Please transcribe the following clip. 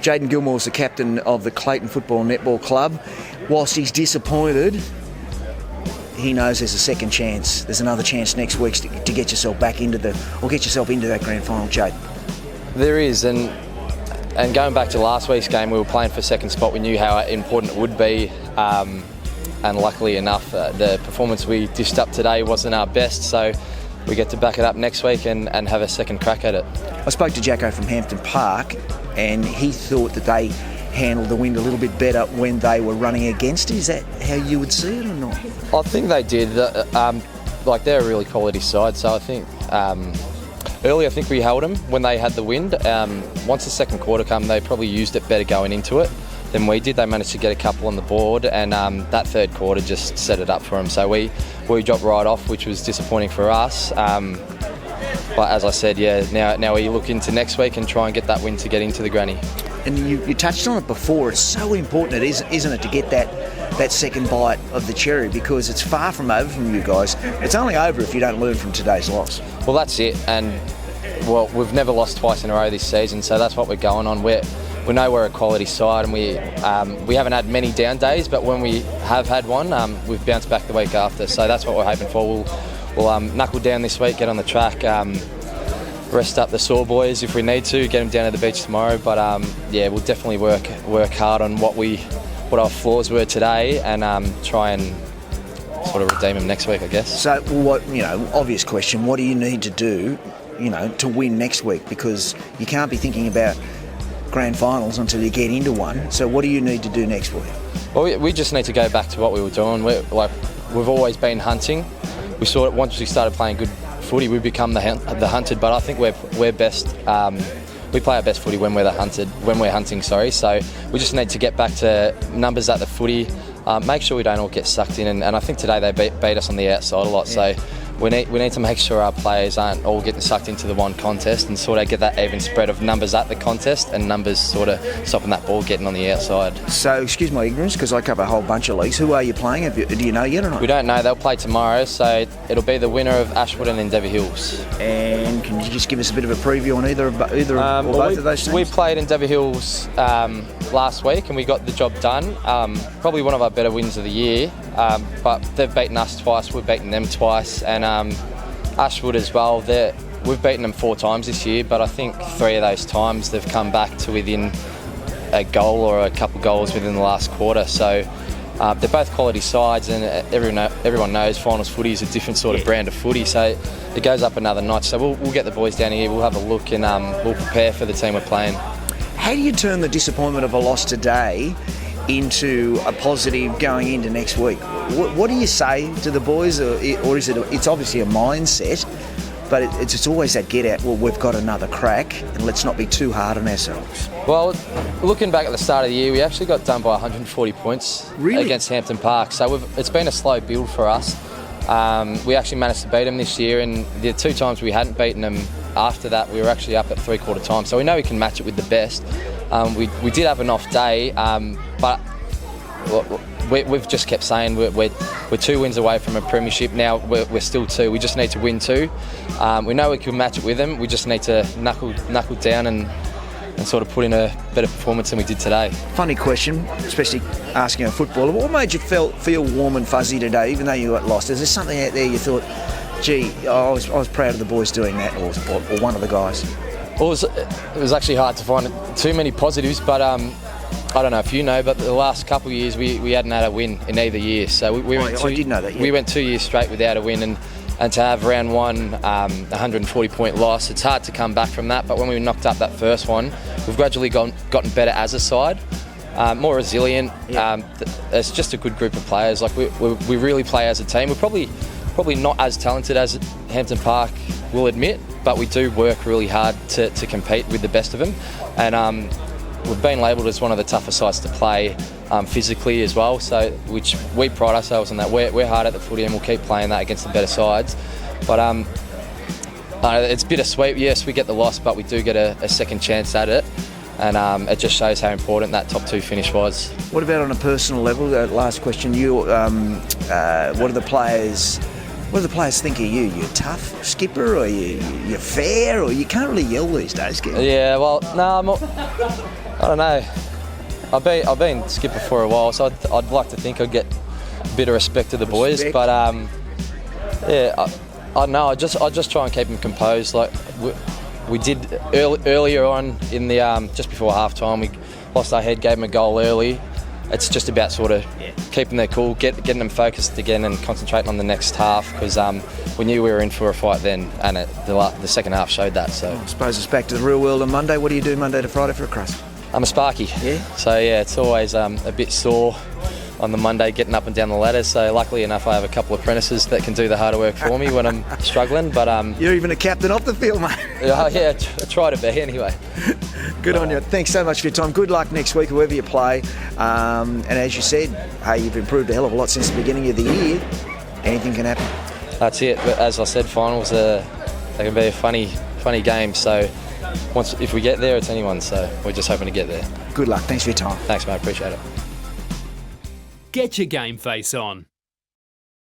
Jayden Gilmour is the captain of the Clayton Football Netball Club. Whilst he's disappointed, he knows there's a second chance. There's another chance next week to get yourself back into get yourself into that grand final, Jayden. There is, and going back to last week's game, we were playing for second spot. We knew how important it would be, and luckily enough, the performance we dished up today wasn't our best, so we get to back it up next week and have a second crack at it. I spoke to Jacko from Hampton Park, and he thought that they handled the wind a little bit better when they were running against it. Is that how you would see it or not? I think they did. They're a really quality side, so I think early I think we held them when they had the wind. Once the second quarter came, they probably used it better going into it than we did. They managed to get a couple on the board, and that third quarter just set it up for them. So we dropped right off, which was disappointing for us. But as I said, now we look into next week and try and get that win to get into the granny. And you touched on it before. It's so important, isn't it, to get that second bite of the cherry, because it's far from over from you guys. It's only over if you don't learn from today's loss. Well, that's it. And we've never lost twice in a row this season, so that's what we're going on. We know we're a quality side, and we haven't had many down days, but when we have had one, we've bounced back the week after. So that's what we're hoping for. We'll knuckle down this week, get on the track, rest up the sore boys if we need to, get them down to the beach tomorrow. But we'll definitely work hard on what our flaws were today, and try and sort of redeem them next week, I guess. So, obvious question: what do you need to do, to win next week? Because you can't be thinking about grand finals until you get into one. So what do you need to do next week? Well, we just need to go back to what we were doing. We've always been hunting. We saw it once we started playing good footy, we become the hunted. But I think we're best. We play our best footy when we're hunting. So we just need to get back to numbers at the footy. Make sure we don't all get sucked in. And I think today they beat us on the outside a lot. Yeah. So we need to make sure our players aren't all getting sucked into the one contest, and sort of get that even spread of numbers at the contest and numbers sort of stopping that ball getting on the outside. So, excuse my ignorance, because I cover a whole bunch of leagues. Who are you playing? Do you know yet or not? We don't know. They'll play tomorrow, so it'll be the winner of Ashwood and Endeavour Hills. And can you just give us a bit of a preview on either or both of those teams? We played Endeavour Hills last week, and we got the job done. Probably one of our better wins of the year. But they've beaten us twice, we've beaten them twice, and Ashwood as well. We've beaten them 4 times this year, but I think 3 of those times they've come back to within a goal or a couple goals within the last quarter. So they're both quality sides, and everyone knows finals footy is a different sort of brand of footy, so it goes up another notch. So we'll get the boys down here, we'll have a look, and we'll prepare for the team we're playing. How do you turn the disappointment of a loss today into a positive going into next week? What do you say to the boys, or is it? It's obviously a mindset, but it's always that get out. Well, we've got another crack, and let's not be too hard on ourselves. Well, looking back at the start of the year, we actually got done by 140 points against Hampton Park. So it's been a slow build for us. We actually managed to beat them this year, and the 2 times we hadn't beaten them after that, we were actually up at 3/4 time. So we know we can match it with the best. We did have an off day, but we've just kept saying we're 2 wins away from a premiership now. We're still 2. We just need to win 2. We know we can match it with them. We just need to knuckle down and sort of put in a better performance than we did today. Funny question, especially asking a footballer. What made you feel warm and fuzzy today, even though you got lost? Is there something out there you thought, gee, I was proud of the boys doing that, or one of the guys? Well, it was actually hard to find too many positives, but I don't know if you know, but the last couple of years we hadn't had a win in either year. So I did know that. Yeah. We went 2 years straight without a win, and to have round 1 140-point loss, it's hard to come back from that. But when we knocked up that first one, we've gradually gotten better as a side, more resilient. Yeah. It's just a good group of players. Like we really play as a team. We're probably not as talented as Hampton Park will admit, but we do work really hard to compete with the best of them, and we've been labelled as one of the tougher sides to play physically as well, so which we pride ourselves on that. We're hard at the footy, and we'll keep playing that against the better sides. But it's bittersweet. Yes, we get the loss, but we do get a second chance at it, and it just shows how important that top 2 finish was. What about on a personal level? Last question, what are the players What do the players think of you? You're tough skipper, or you're fair, or you can't really yell these days, can you? Yeah, well, no, I don't know. I've been skipper for a while, so I'd like to think I'd get a bit of respect to the boys. But yeah, I don't know. I just try and keep them composed. Like we did earlier on in the just before half time, we lost our head, gave them a goal early. It's just about sort of keeping their cool, getting them focused again and concentrating on the next half, because we knew we were in for a fight then, and the second half showed that. So I suppose it's back to the real world on Monday. What do you do Monday to Friday for a crust? I'm a sparky. Yeah? So yeah, it's always a bit sore on the Monday getting up and down the ladder. So luckily enough, I have a couple of apprentices that can do the harder work for me when I'm struggling. But you're even a captain off the field, mate. Yeah, I try to be anyway. Good on you. Thanks so much for your time. Good luck next week, whoever you play. And as you said, hey, you've improved a hell of a lot since the beginning of the year. Anything can happen. That's it. But as I said, finals they can be a funny game. So if we get there, it's anyone's. So we're just hoping to get there. Good luck. Thanks for your time. Thanks, mate. Appreciate it. Get your game face on.